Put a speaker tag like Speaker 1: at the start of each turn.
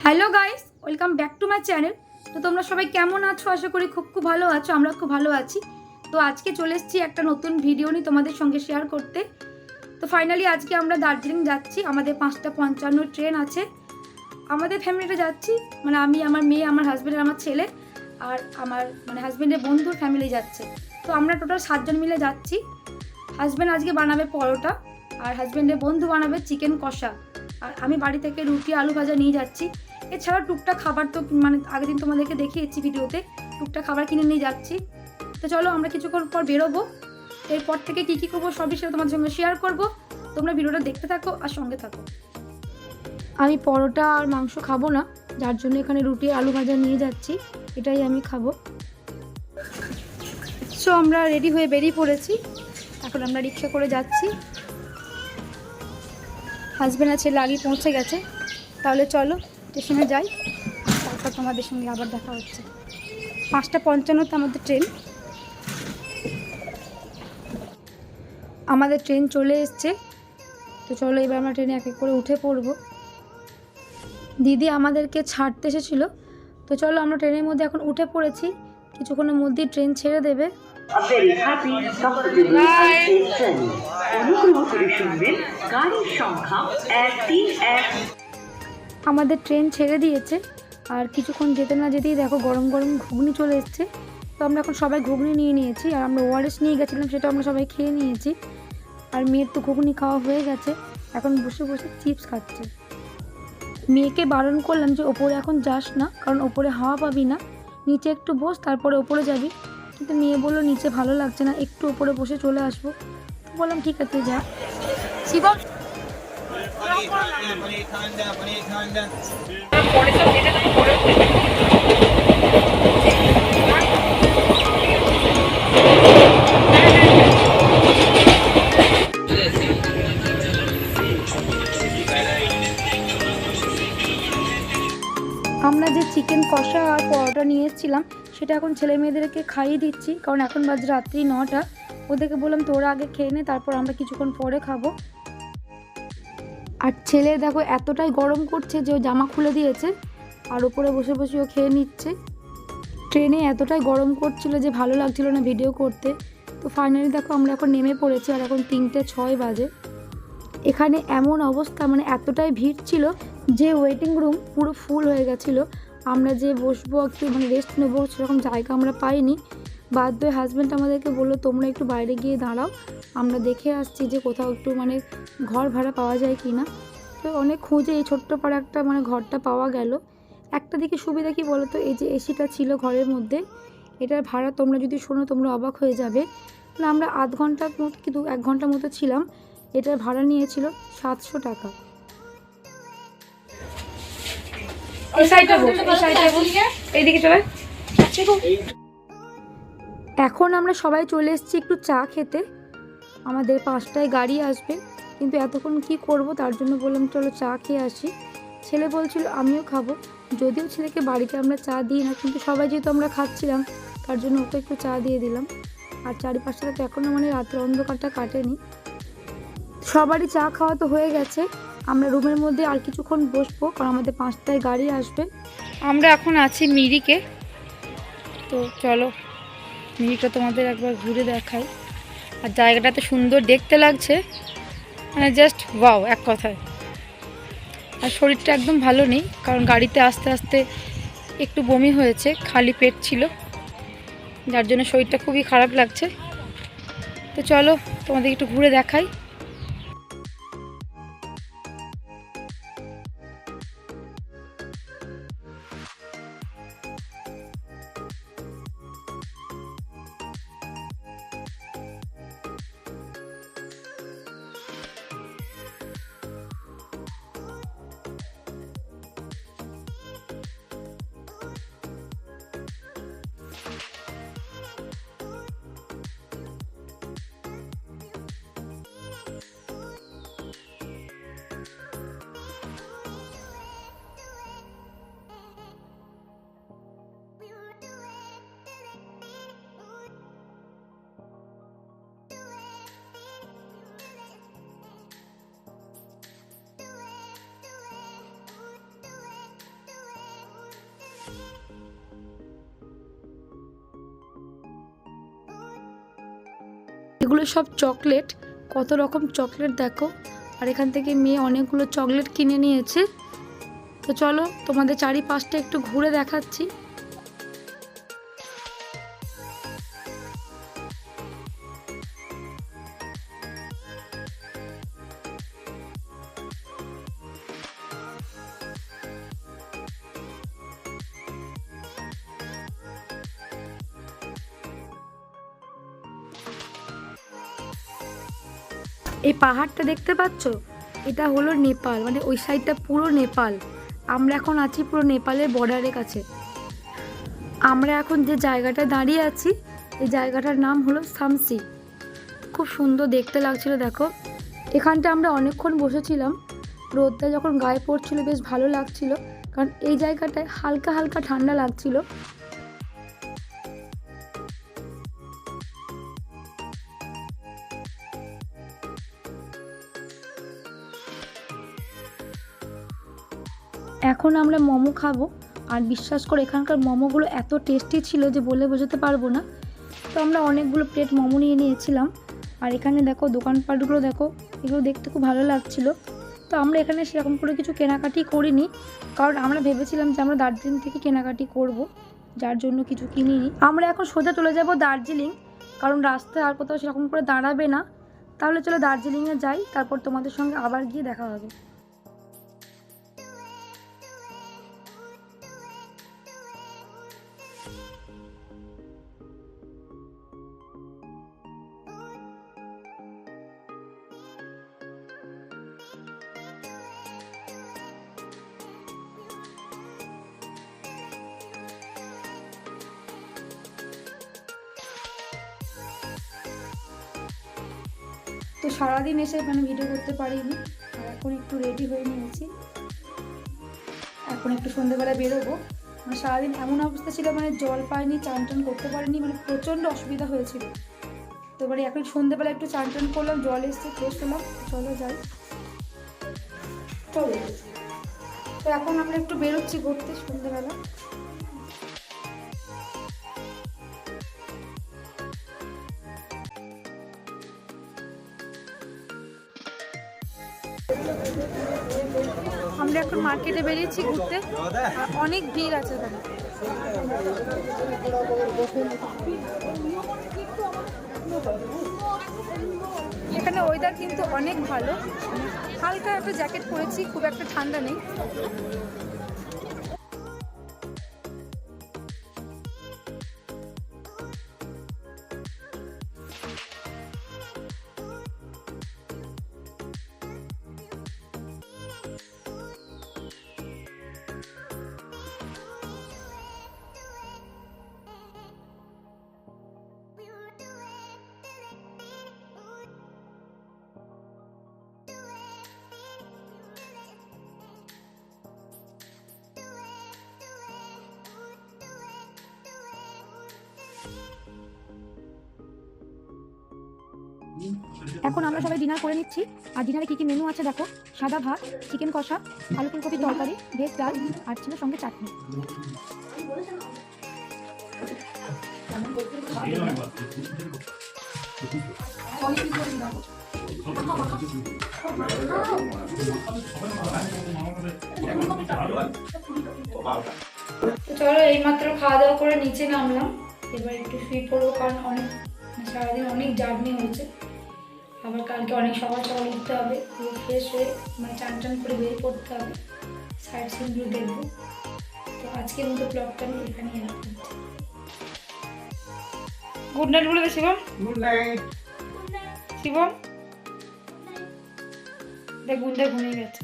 Speaker 1: Hello guys, welcome back to my channel. তো তোমরা সবাই কেমন আছো? আশা করি খুব ভালো আছো। আমরা খুব ভালো আছি। তো আজকে চলে এসেছি একটা নতুন ভিডিও নিয়ে তোমাদের সঙ্গে শেয়ার করতে। তো ফাইনালি আজকে আমরা দার্জিলিং যাচ্ছি। আমাদের 5:55 ট্রেন আছে। আমাদের ফ্যামিলিটা যাচ্ছি, মানে আমি, আমার মেয়ে, আমার হাজব্যান্ড, আমার ছেলে আর আমার হাজব্যান্ডের বন্ধুর ফ্যামিলি যাচ্ছে। তো আমরা টোটাল 7 জন মিলে যাচ্ছি। হাজব্যান্ড আজকে বানাবে পরোটা আর হাজব্যান্ডের বন্ধু বানাবে চিকেন কষা, আর আমি বাড়ি থেকে রুটি আলু ভাজা নিয়ে যাচ্ছি। এছাড়া টুকটাক খাবার তো আগের দিন তোমাদেরকে দেখিয়েছি ভিডিওতে, টুকটাক খাবার কিনে নিয়ে যাচ্ছি। তো চলো আমরা কিছুক্ষণ পর বেরোবো। এরপর থেকে কী করবো সবই সেটা তোমাদের সঙ্গে শেয়ার করবো। তোমরা ভিডিওটা দেখতে থাকো আর সঙ্গে থাকো। আমি পরোটা আর মাংস খাবো না, যার জন্য এখানে রুটি আলু ভাজা নিয়ে যাচ্ছি, এটাই আমি খাবো। সো আমরা রেডি হয়ে বেরিয়ে পড়েছি। এখন আমরা রিক্সা করে যাচ্ছি। হাজব্যান্ড আছে লাগি পৌঁছে গেছে। তাহলে চলো স্টেশনে যাই, তারপর তোমাদের সঙ্গে আবার দেখা হচ্ছে। 5:55 আমাদের ট্রেন। আমাদের ট্রেন চলে এসছে। তো চলো এবার আমরা ট্রেনে এক এক করে উঠে পড়বো। দিদি আমাদেরকে ছাড়তে এসেছিলো। তো চলো আমরা ট্রেনের মধ্যে এখন উঠে পড়েছি, কিছুক্ষণের মধ্যেই ট্রেন ছেড়ে দেবে। আমাদের ট্রেন ছেড়ে দিয়েছে, আর কিছুক্ষণ যেতে না যেতেই দেখো গরম গরম ঘুগনি চলে এসছে। তো আমরা এখন সবাই ঘুগনি নিয়ে নিয়েছি, আর আমরা ওআরএস নিয়ে গেছিলাম, সেটা আমরা সবাই খেয়ে নিয়েছি। আর মেয়ের তো ঘুগনি খাওয়া হয়ে গেছে, এখন বসে বসে চিপস খাচ্ছে। মেয়েকে বারণ করলাম যে ওপরে এখন যাস না, কারণ ওপরে হাওয়া পাবি না, নিচে একটু বস তারপরে ওপরে যাবি। কিন্তু মেয়ে বললো নিচে ভালো লাগছে না, একটু ওপরে বসে চলে আসবো। তো বললাম ঠিক আছে যা। শিবম আমরা যে চিকেন কষা আর পরোটা নিয়ে এসেছিলাম সেটা এখন ছেলে মেয়েদেরকে খাইয়ে দিচ্ছি, কারণ এখন বাজে রাত্রি 9টা। ওদেরকে বললাম তোরা আগে খেয়ে নে, তারপর আমরা কিছুক্ষণ পরে খাবো। আর ছেলে দেখো এতটাই গরম করছে যে ও জামা খুলে দিয়েছে আর ওপরে বসে বসে ও খেয়ে নিচ্ছে। ট্রেনে এতটাই গরম করছিল যে ভালো লাগছিল না ভিডিও করতে। তো ফাইনালি দেখো আমরা এখন নেমে পড়েছি, আর এখন 3:06 বাজে। এখানে এমন অবস্থা, মানে এতটাই ভিড় ছিল যে ওয়েটিং রুম পুরো ফুল হয়ে গেছিলো। আমরা যে বসবো একটু রেস্ট নেবো সেরকম জায়গা আমরা পাইনি। বাধ্য হয়ে হাজব্যান্ড আমাদেরকে বললো তোমরা একটু বাইরে গিয়ে দাঁড়াও, আমরা দেখে আসছি যে কোথাও একটু ঘর ভাড়া পাওয়া যায় কি না। তো অনেক খুঁজে এই ছোট্ট পাড়া একটা ঘরটা পাওয়া গেল। একটা দিকে সুবিধা কি বলো তো, এই যে এসিটা ছিল ঘরের মধ্যে, এটার ভাড়া তোমরা যদি শোনো তোমরা অবাক হয়ে যাবে। আমরা আধ ঘন্টার মতো কিন্তু 1 ঘন্টার মতো ছিলাম। এটার ভাড়া নিয়েছিল 700 টাকা। এখন আমরা সবাই চলে এসেছি একটু চা খেতে। আমাদের 5টায় গাড়ি আসবে, কিন্তু এতক্ষণ কি করব, তার জন্য বললাম চলো চা খেয়ে আসি। ছেলে বলছিল আমিও খাবো, যদিও ছেলেকে বাড়িতে আমরা চা দিই না, কিন্তু সবাই যেহেতু আমরা খাচ্ছিলাম তার জন্য ওকে একটু চা দিয়ে দিলাম। আর চারিপাশটা তো এখনও রাতের অন্ধকারটা কাটেনি। সবারই চা খাওয়া তো হয়ে গেছে। আমরা রুমের মধ্যে আর কিছুক্ষণ বসবো, কারণ আমাদের 5টায় গাড়ি আসবে। আমরা এখন আছি মিরিকে। তো চলো মিরিকটা তোমাদের একবার ঘুরে দেখাই। আর জায়গাটা এত সুন্দর দেখতে লাগছে, জাস্ট ওয়াও এক কথায়। আর শরীরটা একদম ভালো নেই, কারণ গাড়িতে আস্তে আস্তে একটু বমি হয়েছে, খালি পেট ছিল, যার জন্য শরীরটা খুবই খারাপ লাগছে। তো চলো তোমাদের একটু ঘুরে দেখাই। এগুলো সব চকলেট, কত রকম চকলেট দেখো। আর এখান থেকে মেয়ে অনেকগুলো চকলেট কিনে নিয়েছে। তো চলো তোমাদের চারিপাশটা একটু ঘুরে দেখাচ্ছি। এই পাহাড়টা দেখতে পাচ্ছ, এটা হলো নেপাল, মানে ওই সাইডটা পুরো নেপাল। আমরা এখন আছি পুরো নেপালের বর্ডারের কাছে। আমরা এখন যে জায়গাটায় দাঁড়িয়ে আছি এই জায়গাটার নাম হলো সামসি। খুব সুন্দর দেখতে লাগছিল দেখো। এখানটা আমরা অনেকক্ষণ বসেছিলাম, রোদটা যখন গায়ে পড়ছিল বেশ ভালো লাগছিল, কারণ এই জায়গাটায় হালকা হালকা ঠান্ডা লাগছিল। এখন আমরা মোমো খাবো, আর বিশ্বাস করে এখানকার মোমোগুলো এত টেস্টি ছিল যে বলে বোঝাতে পারবো না। তো আমরা অনেকগুলো প্লেট মোমো নিয়ে নিয়েছিলাম। আর এখানে দেখো দোকানপাটগুলো দেখো, এগুলো দেখতে খুব ভালো লাগছিল। তো আমরা এখানে সেরকম করে কিছু কেনাকাটি করিনি, কারণ আমরা ভেবেছিলাম যে আমরা দার্জিলিং থেকে কেনাকাটি করব, যার জন্য কিছু কিনিনি। আমরা এখন সোজা চলে যাব দার্জিলিং, কারণ রাস্তায় আর কোথাও সেরকম করে দাঁড়াবে না। তাহলে চলো দার্জিলিংয়ে যাই, তারপর তোমাদের সঙ্গে আবার গিয়ে দেখা হবে। তো সারাদিন এসে এখানে ভিডিও করতে পারিনি, আর এখন একটু রেডি হয়ে নিয়েছি। এখন একটু সন্ধ্যেবেলা বেরোবো। মানে সারাদিন এমন অবস্থা ছিল, মানে জল পাইনি, চান টান করতে পারিনি, মানে প্রচণ্ড অসুবিধা হয়েছিল। তো এবারে এখন সন্ধ্যেবেলা একটু চান টান করলাম, জল এসছে, ফ্রেশ হলাম। চলো যাই, চলো। তো এখন আমরা একটু বেরোচ্ছি ঘুরতে সন্ধ্যেবেলা। আমরা এখন মার্কেটে বেরিয়েছি ঘুরতে, অনেক ভিড় আছে এখানে। এখানে ওয়েদার কিন্তু অনেক ভালো, হালকা একটা জ্যাকেট পরেছি, খুব একটা ঠান্ডা নেই। এখন আমরা সবাই ডিনার করে নিচ্ছি। আর ডিনারে কি কি মেনু আছে দেখো, সাদা ভাত, চিকেন কষা, আলু ফুলকপির তরকারি, ভেজ ডাল, আর ছিল সঙ্গে চাটনি। চলো এইমাত্র খাওয়া দাওয়া করে নিচে নামলাম, এবার একটু শুয়ে পড়বো, কারণ অনেক সারাদিন অনেক জার্নি হয়েছে। আবার কালকে অনেক সকাল সকাল উঠতে হবে, পুরো ফ্রেশ হয়ে মানে চান টান করে বেরিয়ে পড়তে হবে, সাইড সিনগুলো দেখবো। তো আজকের মতো ব্লগটা আমি এখানেই রাখলাম। গুড নাইট বলে দে শিবম। গুড নাইট শিবম, দেখ গুন্ডা ঘুমিয়ে গেছে।